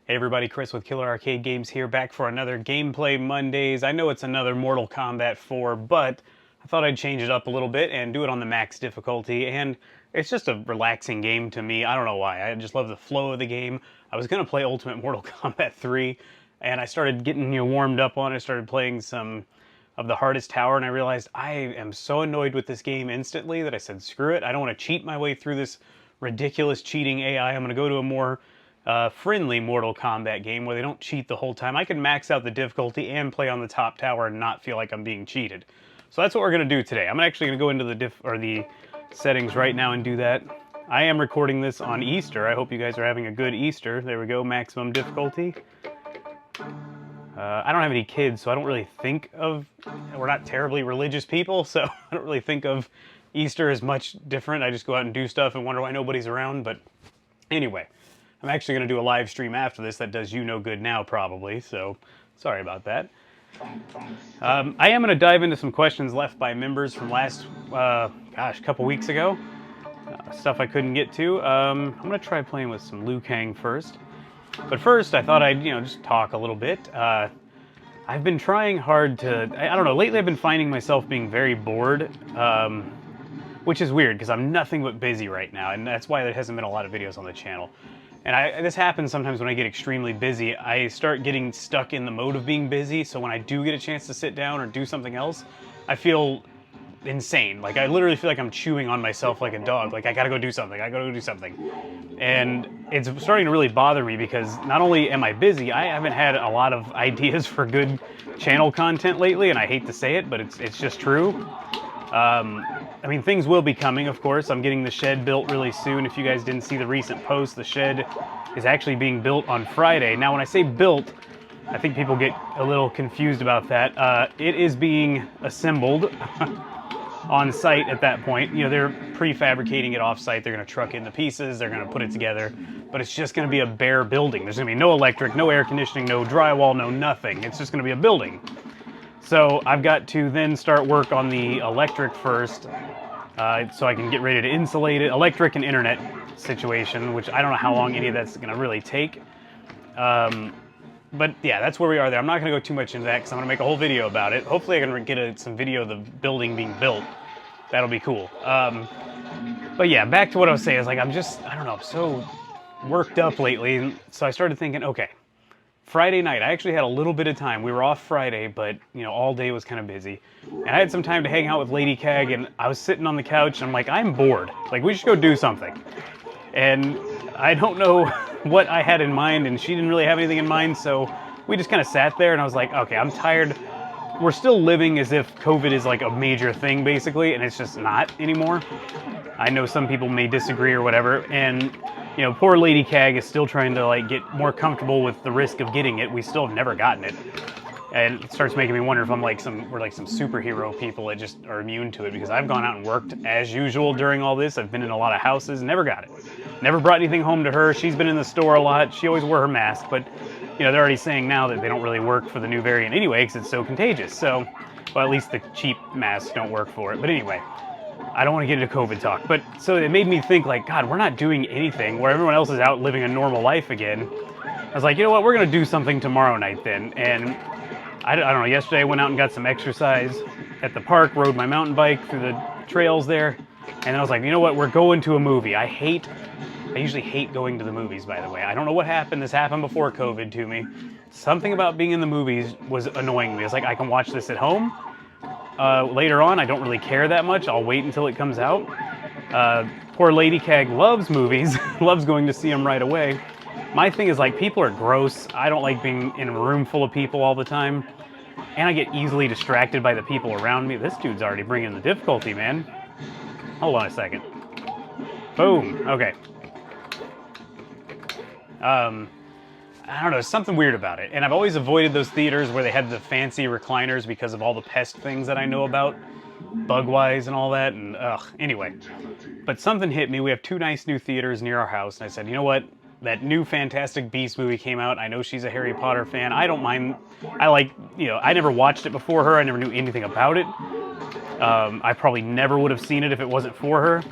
Hey everybody, Chris with Killer Arcade Games here, back for another Gameplay Mondays. I know it's another Mortal Kombat 4, but I thought I'd change it up a little bit and do it on the max difficulty, and it's just a relaxing game to me. I don't know why, I just love the flow of the game. I was going to play Ultimate Mortal Kombat 3, and I started getting warmed up on it. I started playing some of the hardest tower, and I realized I am so annoyed with this game instantly that I said, screw it, I don't want to cheat my way through this ridiculous cheating AI. I'm going to go to a more friendly Mortal Kombat game where they don't cheat the whole time. I can max out the difficulty and play on the top tower and not feel like I'm being cheated. So that's what we're going to do today. I'm actually going to go into the settings right now and do that. I am recording this on Easter. I hope you guys are having a good Easter. There we go, maximum difficulty. I don't have any kids, so I don't really think of... We're not terribly religious people, so I don't really think of Easter as much different. I just go out and do stuff and wonder why nobody's around, but anyway. I'm actually going to do a live stream after this that does you no good now, probably, so sorry about that. I am going to dive into some questions left by members from last, couple weeks ago. Stuff I couldn't get to. I'm going to try playing with some Liu Kang first. But first, I thought I'd, just talk a little bit. I've been trying hard to... I don't know, lately I've been finding myself being very bored, which is weird, because I'm nothing but busy right now, and that's why there hasn't been a lot of videos on the channel. And this happens sometimes when I get extremely busy. I start getting stuck in the mode of being busy, so when I do get a chance to sit down or do something else, I feel insane. Like, I literally feel like I'm chewing on myself like a dog. Like, I gotta go do something, I gotta go do something. And it's starting to really bother me because not only am I busy, I haven't had a lot of ideas for good channel content lately, and I hate to say it, but it's just true. I mean, things will be coming, of course. I'm getting the shed built really soon. If you guys didn't see the recent post, the shed is actually being built on Friday. Now, when I say built, I think people get a little confused about that. It is being assembled on site at that point. They're prefabricating it off site. They're going to truck in the pieces. They're going to put it together. But it's just going to be a bare building. There's going to be no electric, no air conditioning, no drywall, no nothing. It's just going to be a building. So I've got to then start work on the electric first, so I can get ready to insulate it. Electric and internet situation, which I don't know how long any of that's going to really take. But yeah, that's where we are there. I'm not going to go too much into that because I'm going to make a whole video about it. Hopefully I can get some video of the building being built. That'll be cool. But yeah, back to what I was saying. Is like, I don't know, I'm so worked up lately. So I started thinking, okay. Friday night, I actually had a little bit of time. We were off Friday, but, all day was kind of busy. And I had some time to hang out with Lady Kag, and I was sitting on the couch, and I'm like, I'm bored. Like, we should go do something. And I don't know what I had in mind, and she didn't really have anything in mind, so we just kind of sat there, and I was like, okay, I'm tired. We're still living as if COVID is like a major thing, basically, and it's just not anymore. I know some people may disagree or whatever, and... poor Lady Kag is still trying to get more comfortable with the risk of getting it. We still have never gotten it. And it starts making me wonder if we're like some superhero people that just are immune to it, because I've gone out and worked as usual during all this. I've been in a lot of houses, never got it. Never brought anything home to her. She's been in the store a lot. She always wore her mask, but they're already saying now that they don't really work for the new variant anyway because it's so contagious. So, well, at least the cheap masks don't work for it. But anyway. I don't want to get into COVID talk, but so it made me think God, we're not doing anything where everyone else is out living a normal life again. I was like, you know what, we're going to do something tomorrow night then. And I don't know, yesterday I went out and got some exercise at the park, rode my mountain bike through the trails there. And then I was like, you know what, we're going to a movie. I usually hate going to the movies, by the way. I don't know what happened. This happened before COVID to me. Something about being in the movies was annoying me. It's like, I can watch this at home. Later on, I don't really care that much. I'll wait until it comes out. Poor Lady Kag loves movies, loves going to see them right away. My thing is people are gross. I don't like being in a room full of people all the time. And I get easily distracted by the people around me. This dude's already bringing the difficulty, man. Hold on a second. Boom. Okay. I don't know, something weird about it. And I've always avoided those theaters where they had the fancy recliners because of all the pest things that I know about, bug-wise and all that, and anyway. But something hit me. We have 2 nice new theaters near our house, and I said, you know what? That new Fantastic Beasts movie came out. I know she's a Harry Potter fan. I don't mind. I never watched it before her. I never knew anything about it. I probably never would have seen it if it wasn't for her.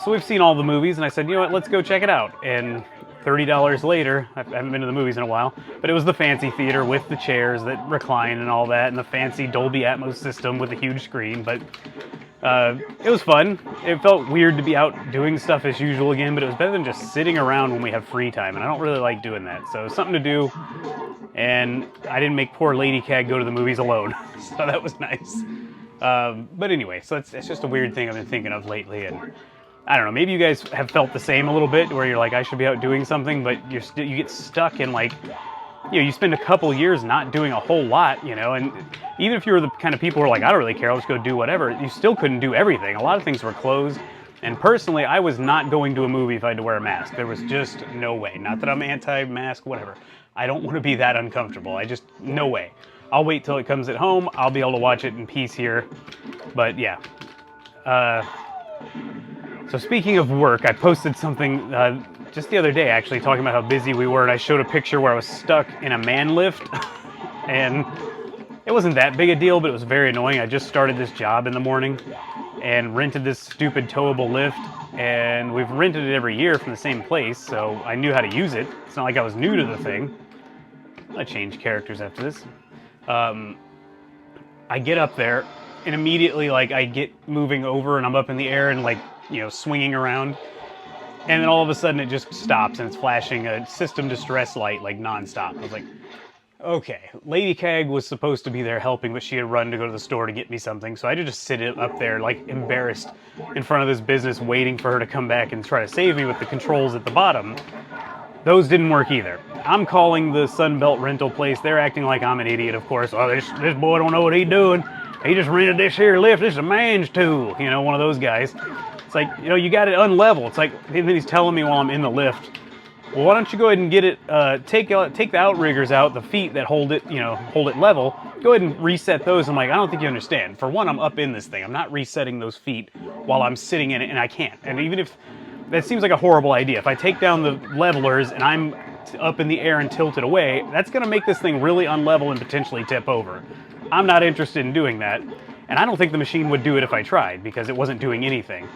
So we've seen all the movies, and I said, you know what? Let's go check it out. And $30 later, I haven't been to the movies in a while, but it was the fancy theater with the chairs that recline and all that, and the fancy Dolby Atmos system with a huge screen, but it was fun. It felt weird to be out doing stuff as usual again, but it was better than just sitting around when we have free time, and I don't really like doing that, so something to do, and I didn't make poor Lady Cag go to the movies alone, so that was nice. But anyway, so it's just a weird thing I've been thinking of lately, and I don't know, maybe you guys have felt the same a little bit, where you're like, I should be out doing something, but you get stuck in, like, you know, you spend a couple years not doing a whole lot, you know, and even if you were the kind of people who are like, I don't really care, I'll just go do whatever, you still couldn't do everything. A lot of things were closed, and personally, I was not going to a movie if I had to wear a mask. There was just no way. Not that I'm anti-mask, whatever. I don't want to be that uncomfortable. No way. I'll wait till it comes at home. I'll be able to watch it in peace here. But yeah. So speaking of work, I posted something just the other day, actually, talking about how busy we were, and I showed a picture where I was stuck in a man lift, and it wasn't that big a deal, but it was very annoying. I just started this job in the morning and rented this stupid towable lift, and we've rented it every year from the same place, so I knew how to use it. It's not like I was new to the thing. I'm gonna change characters after this. I get up there, and immediately, like, I get moving over, and I'm up in the air and, like, you know, swinging around, and then all of a sudden it just stops, and it's flashing a system distress light, like, non-stop. I was like, okay, Lady Cag was supposed to be there helping, but she had run to go to the store to get me something, so I had to just sit up there, like, embarrassed in front of this business, waiting for her to come back and try to save me with the controls at the bottom. Those didn't work either. I'm calling the Sunbelt rental place. They're acting like I'm an idiot, of course. Oh, this boy don't know what he's doing. He just rented this here lift. This is a man's tool. You know, one of those guys. It's like, you know, you got it unlevel. It's like, and then he's telling me while I'm in the lift, well, why don't you go ahead and get it, take the outriggers out, the feet that hold it, you know, hold it level. Go ahead and reset those. I'm like, I don't think you understand. For one, I'm up in this thing. I'm not resetting those feet while I'm sitting in it, and I can't. And even if, that seems like a horrible idea. If I take down the levelers and I'm up in the air and tilted away, that's going to make this thing really unlevel and potentially tip over. I'm not interested in doing that, and I don't think the machine would do it if I tried, because it wasn't doing anything.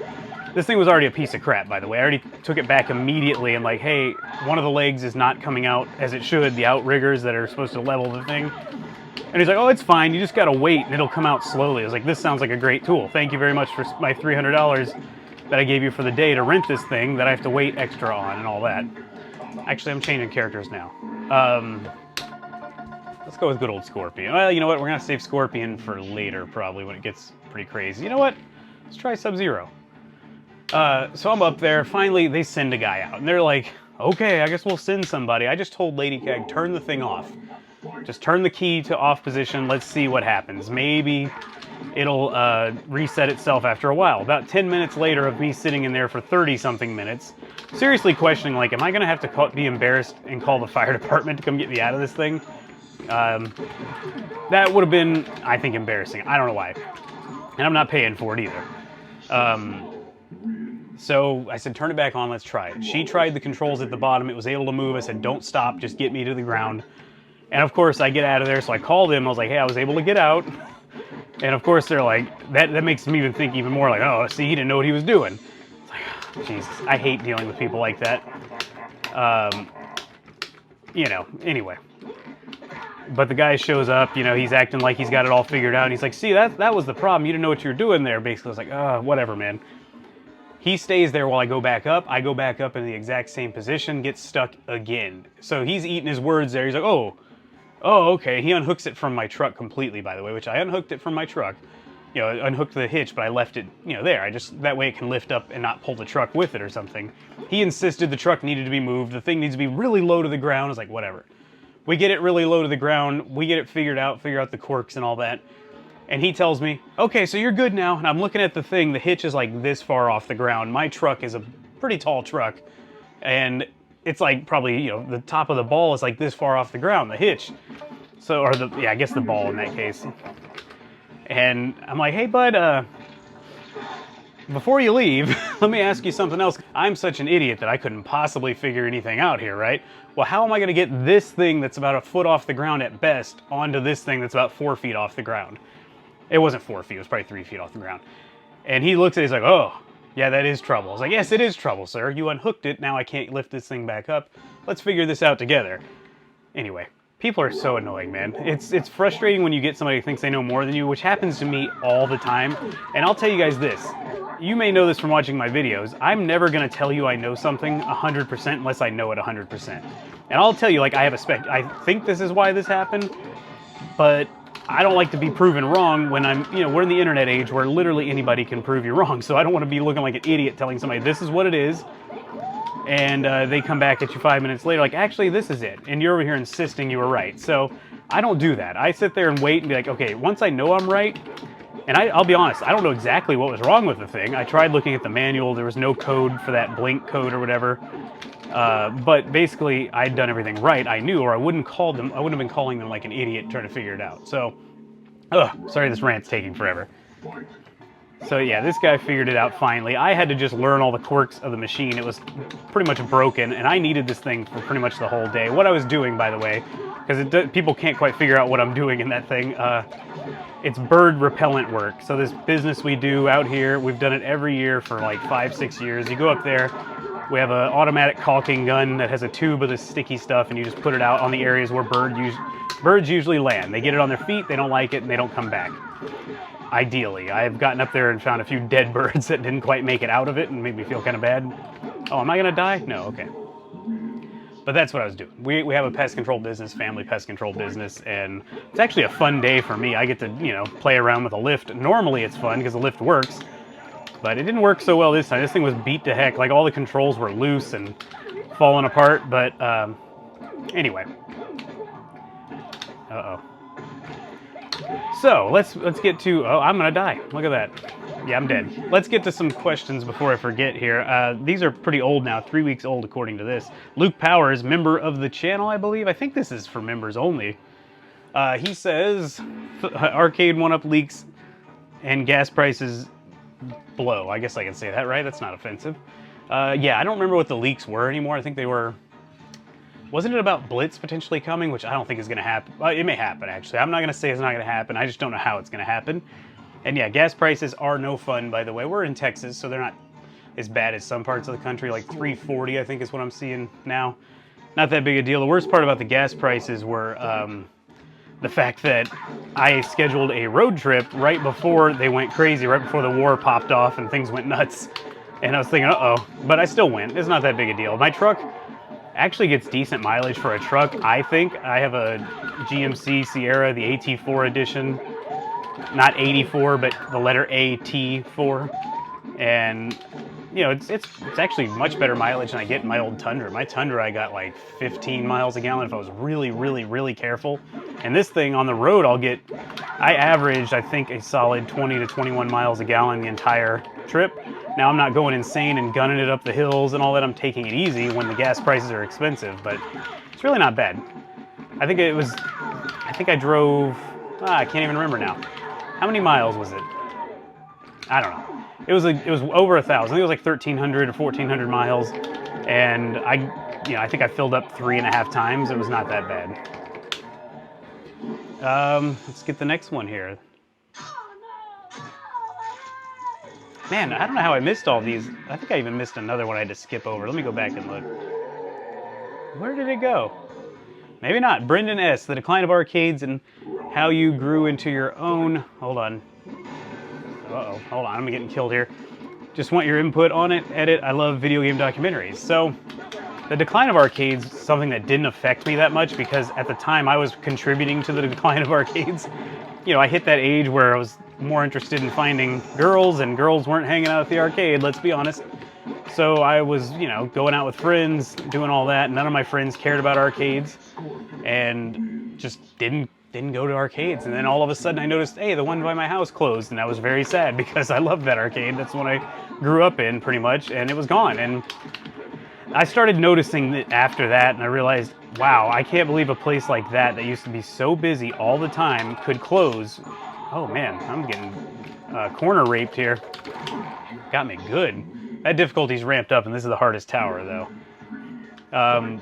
This thing was already a piece of crap, by the way. I already took it back immediately and like, hey, one of the legs is not coming out as it should, the outriggers that are supposed to level the thing. And he's like, oh, it's fine, you just gotta wait and it'll come out slowly. I was like, this sounds like a great tool. Thank you very much for my $300 that I gave you for the day to rent this thing that I have to wait extra on and all that. Actually, I'm changing characters now. Let's go with good old Scorpion. Well, you know what? We're gonna save Scorpion for later, probably, when it gets pretty crazy. You know what? Let's try Sub-Zero. So I'm up there. Finally, they send a guy out, and they're like, okay, I guess we'll send somebody. I just told Lady Cag, turn the thing off. Just turn the key to off position. Let's see what happens. Maybe it'll reset itself after a while. About 10 minutes later of me sitting in there for 30-something minutes, seriously questioning, like, am I going to have to be embarrassed and call the fire department to come get me out of this thing? That would have been, I think, embarrassing. I don't know why. And I'm not paying for it either. So I said, turn it back on, let's try it. She tried the controls at the bottom. It was able to move. I said, don't stop, just get me to the ground. And of course, I get out of there, so I called him. I was like, hey, I was able to get out. And of course, they're like, that makes me even think even more like, oh, see, he didn't know what he was doing. It's like, oh, Jesus, I hate dealing with people like that. You know, anyway. But the guy shows up, you know, he's acting like he's got it all figured out. And he's like, see, that was the problem. You didn't know what you were doing there, basically. I was like, oh, whatever, man. He stays there while I go back up. I go back up in the exact same position, get stuck again. So he's eating his words there. He's like, oh, okay. He unhooks it from my truck completely, by the way, which I unhooked it from my truck. You know, unhooked the hitch, but I left it, you know, there. That way it can lift up and not pull the truck with it or something. He insisted the truck needed to be moved. The thing needs to be really low to the ground. I was like, whatever. We get it really low to the ground. We get it figure out the quirks and all that. And he tells me, okay, so you're good now. And I'm looking at the thing. The hitch is like this far off the ground. My truck is a pretty tall truck. And it's like probably, you know, the top of the ball is like this far off the ground, the hitch. So, or the, yeah, I guess the ball in that case. And I'm like, hey, bud, before you leave, let me ask you something else. I'm such an idiot that I couldn't possibly figure anything out here, right? Well, how am I going to get this thing that's about a foot off the ground at best onto this thing that's about 4 feet off the ground? It wasn't 4 feet, it was probably 3 feet off the ground. And he looks at it, he's like, oh, Yeah, that is trouble. I was like, yes, it is trouble, sir. You unhooked it, now I can't lift this thing back up. Let's figure this out together. Anyway, people are so annoying, man. It's frustrating when you get somebody who thinks they know more than you, which happens to me all the time. And I'll tell you guys this. You may know this from watching my videos. I'm never going to tell you I know something 100% unless I know it 100%. And I'll tell you, like, I have a I think this is why this happened, but I don't like to be proven wrong when we're in the internet age where literally anybody can prove you wrong. So I don't want to be looking like an idiot telling somebody this is what it is, and they come back at you 5 minutes later like, actually, this is it. And you're over here insisting you were right. So I don't do that. I sit there and wait and be like, okay, once I know I'm right, and I'll be honest, I don't know exactly what was wrong with the thing. I tried looking at the manual. There was no code for that blink code or whatever. But basically, I'd done everything right. I knew, or I wouldn't have been calling them like an idiot trying to figure it out. So, sorry, this rant's taking forever. So yeah, this guy figured it out finally. I had to just learn all the quirks of the machine. It was pretty much broken, and I needed this thing for pretty much the whole day. What I was doing, by the way, because people can't quite figure out what I'm doing in that thing, it's bird repellent work. So this business we do out here, we've done it every year for like 5-6 years. You go up there, we have an automatic caulking gun that has a tube of this sticky stuff, and you just put it out on the areas where birds usually land. They get it on their feet, they don't like it, and they don't come back. Ideally. I've gotten up there and found a few dead birds that didn't quite make it out of it and made me feel kind of bad. Oh, am I going to die? No, okay. But that's what I was doing. We have a pest control business, family pest control business, and it's actually a fun day for me. I get to, play around with a lift. Normally it's fun because the lift works, but it didn't work so well this time. This thing was beat to heck. Like, all the controls were loose and falling apart, but anyway. Uh-oh. So, let's get to... Oh, I'm gonna die. Look at that. Yeah, I'm dead. Let's get to some questions before I forget here. These are pretty old now, 3 weeks old according to this. Luke Powers, member of the channel, I believe. I think this is for members only. He says, arcade one-up leaks and gas prices blow. I guess I can say that, right? That's not offensive. Yeah, I don't remember what the leaks were anymore. I think they were... Wasn't it about Blitz potentially coming, which I don't think is going to happen? It may happen, actually. I'm not going to say it's not going to happen. I just don't know how it's going to happen. And yeah, gas prices are no fun, by the way. We're in Texas, so they're not as bad as some parts of the country. Like $3.40, I think, is what I'm seeing now. Not that big a deal. The worst part about the gas prices were the fact that I scheduled a road trip right before they went crazy, right before the war popped off and things went nuts. And I was thinking, uh-oh. But I still went. It's not that big a deal. My truck actually gets decent mileage for a truck, I think. I have a GMC Sierra, the AT4 edition. Not 84, but the letter AT4. And, it's actually much better mileage than I get in my old Tundra. My Tundra, I got like 15 miles a gallon if I was really, really, really careful. And this thing on the road, I averaged, I think, a solid 20 to 21 miles a gallon the entire trip. Now, I'm not going insane and gunning it up the hills and all that. I'm taking it easy when the gas prices are expensive, but it's really not bad. I think I drove, I can't even remember now. How many miles was it? I don't know. It was over 1,000. I think it was like 1,300 or 1,400 miles. And I think I filled up 3.5 times. It was not that bad. Let's get the next one here. Man, I don't know how I missed all these. I think I even missed another one I had to skip over. Let me go back and look. Where did it go? Maybe not. Brendan S., the decline of arcades and how you grew into your own... Hold on. Uh-oh. Hold on. I'm getting killed here. Just want your input on it. Edit. I love video game documentaries. So, the decline of arcades is something that didn't affect me that much because at the time I was contributing to the decline of arcades. I hit that age where I was more interested in finding girls, and girls weren't hanging out at the arcade, let's be honest. So I was, going out with friends, doing all that. None of my friends cared about arcades, and just didn't go to arcades. And then all of a sudden I noticed, hey, the one by my house closed, and I was very sad because I loved that arcade. That's one I grew up in, pretty much, and it was gone. And I started noticing that after that, and I realized, wow, I can't believe a place like that used to be so busy all the time could close. Oh man, I'm getting corner raped here. Got me good. That difficulty's ramped up, and this is the hardest tower, though.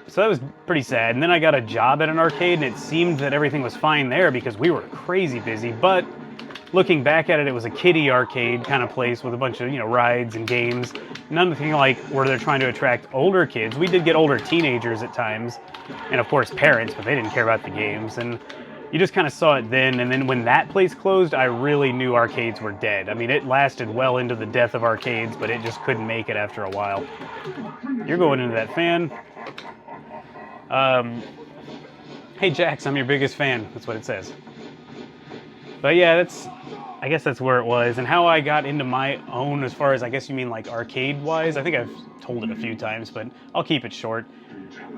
So that was pretty sad. And then I got a job at an arcade, and it seemed that everything was fine there because we were crazy busy. But looking back at it, it was a kiddie arcade kind of place with a bunch of, you know, rides and games. Nothing like where they're trying to attract older kids. We did get older teenagers at times, and of course parents, but they didn't care about the games. And you just kind of saw it then, and then when that place closed, I really knew arcades were dead. I mean, it lasted well into the death of arcades, but it just couldn't make it after a while. You're going into that fan. Hey Jax, I'm your biggest fan. That's what it says. But yeah, I guess that's where it was. And how I got into my own, as far as, I guess you mean like arcade-wise, I think I've told it a few times, but I'll keep it short.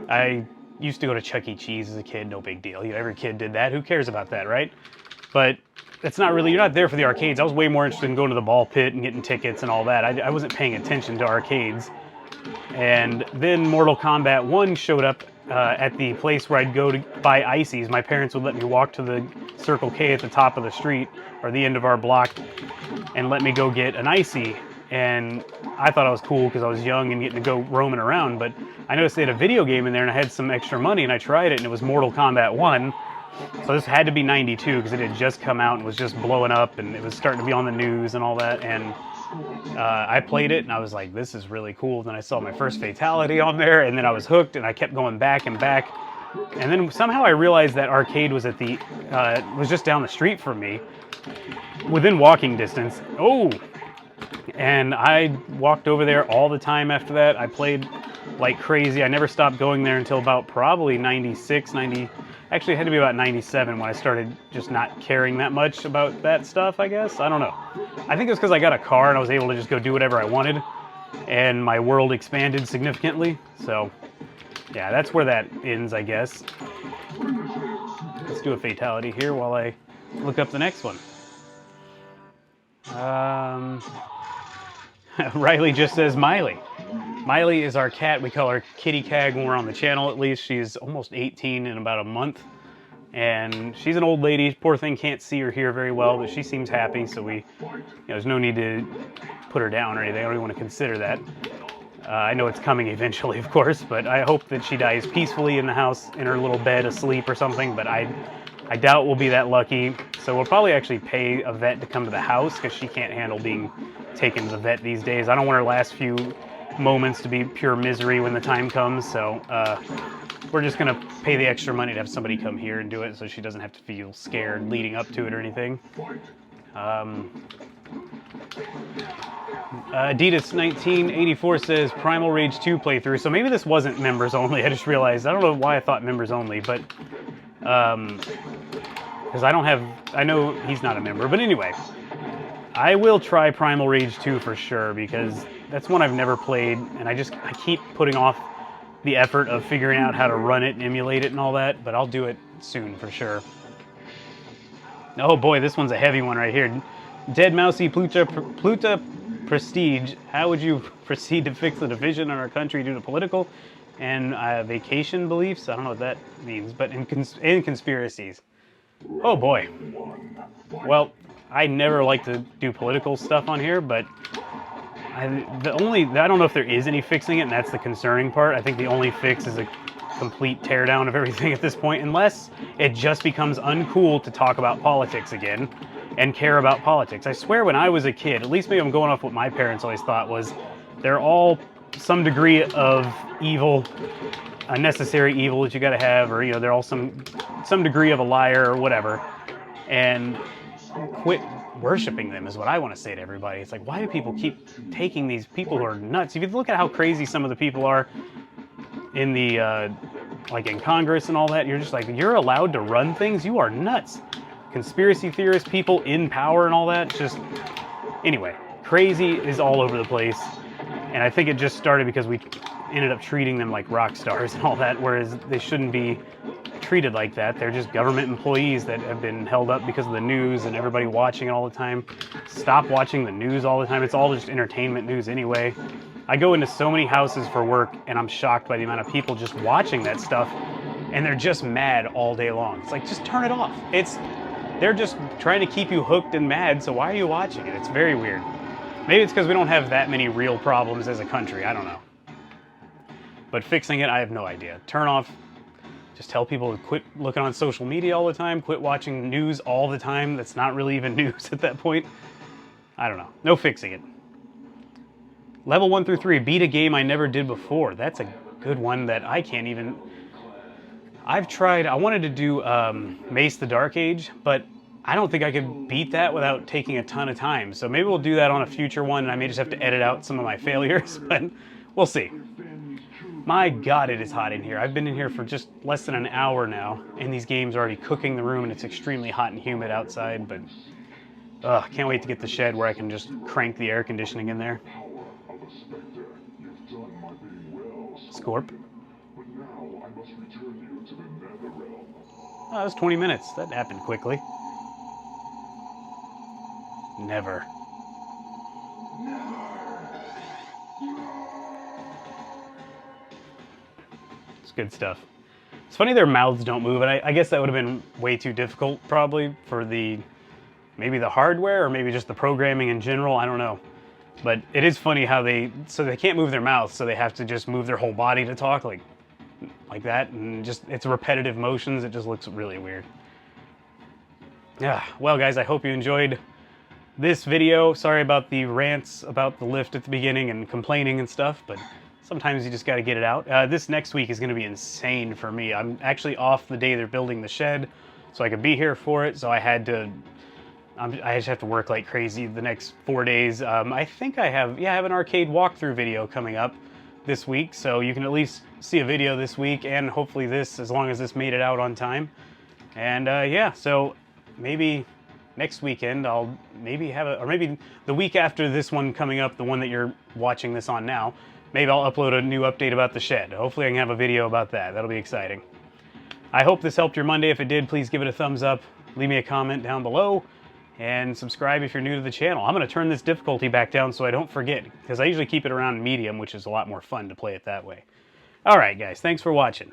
I used to go to Chuck E. Cheese as a kid, no big deal. You know, every kid did that. Who cares about that, right? But that's not really, you're not there for the arcades. I was way more interested in going to the ball pit and getting tickets and all that. I wasn't paying attention to arcades. And then Mortal Kombat 1 showed up at the place where I'd go to buy ices. My parents would let me walk to the Circle K at the top of the street, or the end of our block, and let me go get an icy. And I thought I was cool because I was young and getting to go roaming around, but I noticed they had a video game in there and I had some extra money and I tried it and it was Mortal Kombat 1. So this had to be 92 because it had just come out and was just blowing up and it was starting to be on the news and all that. And I played it and I was like, this is really cool. Then I saw my first fatality on there and then I was hooked and I kept going back and back. And then somehow I realized that arcade was at the, was just down the street from me, within walking distance. Oh! And I walked over there all the time after that. I played like crazy. I never stopped going there until about probably 96, 90, actually it had to be about 97 when I started just not caring that much about that stuff, I guess. I don't know. I think it was because I got a car and I was able to just go do whatever I wanted and my world expanded significantly. So yeah, that's where that ends, I guess. Let's do a fatality here while I look up the next one. Riley just says Miley. Miley is our cat. We call her Kitty Cag when we're on the channel, at least. She's almost 18 in about a month. And she's an old lady. Poor thing can't see or hear very well, but she seems happy. So we, there's no need to put her down or anything. I don't even want to consider that. I know it's coming eventually, of course, but I hope that she dies peacefully in the house, in her little bed asleep or something. But I doubt we'll be that lucky. So we'll probably actually pay a vet to come to the house because she can't handle being taken to the vet these days. I don't want her last few moments to be pure misery when the time comes. So we're just going to pay the extra money to have somebody come here and do it so she doesn't have to feel scared leading up to it or anything. Adidas 1984 says Primal Rage 2 playthrough. So maybe this wasn't members only. I just realized. I don't know why I thought members only, but because I know he's not a member. But anyway, I will try Primal Rage 2 for sure because that's one I've never played, and I keep putting off the effort of figuring out how to run it and emulate it and all that, but I'll do it soon for sure. Oh boy, this one's a heavy one right here. Dead Mousy Pluta Prestige. How would you proceed to fix the division in our country due to political and vacation beliefs? I don't know what that means, but in conspiracies. Oh boy. Well, I never like to do political stuff on here, but I don't know if there is any fixing it, and that's the concerning part. I think the only fix is a complete teardown of everything at this point, unless it just becomes uncool to talk about politics again and care about politics. I swear when I was a kid, at least maybe I'm going off what my parents always thought, was they're all some degree of evil, a necessary evil that you gotta have, or they're all some degree of a liar or whatever. And quit worshiping them is what I want to say to everybody. It's like, why do people keep taking these people who are nuts? If you look at how crazy some of the people are in the like in Congress and all that, you're just like, you're allowed to run things? You are nuts. Conspiracy theorists, people in power and all that, just anyway, crazy is all over the place. And I think it just started because we ended up treating them like rock stars and all that, whereas they shouldn't be treated like that. They're just government employees that have been held up because of the news and everybody watching it all the time. Stop watching the news all the time. It's all just entertainment news anyway. I go into so many houses for work and I'm shocked by the amount of people just watching that stuff and they're just mad all day long. It's like, just turn it off. They're just trying to keep you hooked and mad, so why are you watching it? It's very weird. Maybe it's because we don't have that many real problems as a country. I don't know. But fixing it, I have no idea. Turn off Just tell people to quit looking on social media all the time, quit watching news all the time. That's not really even news at that point. I don't know. No fixing it. Level 1 through 3, beat a game I never did before. That's a good one that I can't even... I've tried, I wanted to do Mace the Dark Age, but I don't think I could beat that without taking a ton of time. So maybe we'll do that on a future one, and I may just have to edit out some of my failures, but we'll see. My God, it is hot in here. I've been in here for just less than an hour now, and these games are already cooking the room, and it's extremely hot and humid outside, but can't wait to get the shed where I can just crank the air conditioning in there. Scorp. Oh, that was 20 minutes. That happened quickly. Never. It's good stuff. It's funny their mouths don't move, and I guess that would have been way too difficult probably for maybe the hardware or maybe just the programming in general, I don't know. But it is funny how they can't move their mouth, so they have to just move their whole body to talk like that, and just it's repetitive motions. It just looks really weird. Yeah, well guys, I hope you enjoyed this video. Sorry about the rants about the lift at the beginning and complaining and stuff, but sometimes you just got to get it out. This next week is going to be insane for me. I'm actually off the day they're building the shed, so I could be here for it, so I just have to work like crazy the next 4 days. I think I have an arcade walkthrough video coming up this week, so you can at least see a video this week, and hopefully this, as long as this made it out on time. And yeah, so maybe next weekend I'll maybe have or maybe the week after this one coming up, the one that you're watching this on now, maybe I'll upload a new update about the shed. Hopefully I can have a video about that. That'll be exciting. I hope this helped your Monday. If it did, please give it a thumbs up, leave me a comment down below, and subscribe if you're new to the channel. I'm going to turn this difficulty back down so I don't forget, because I usually keep it around medium, which is a lot more fun to play it that way. All right, guys, thanks for watching.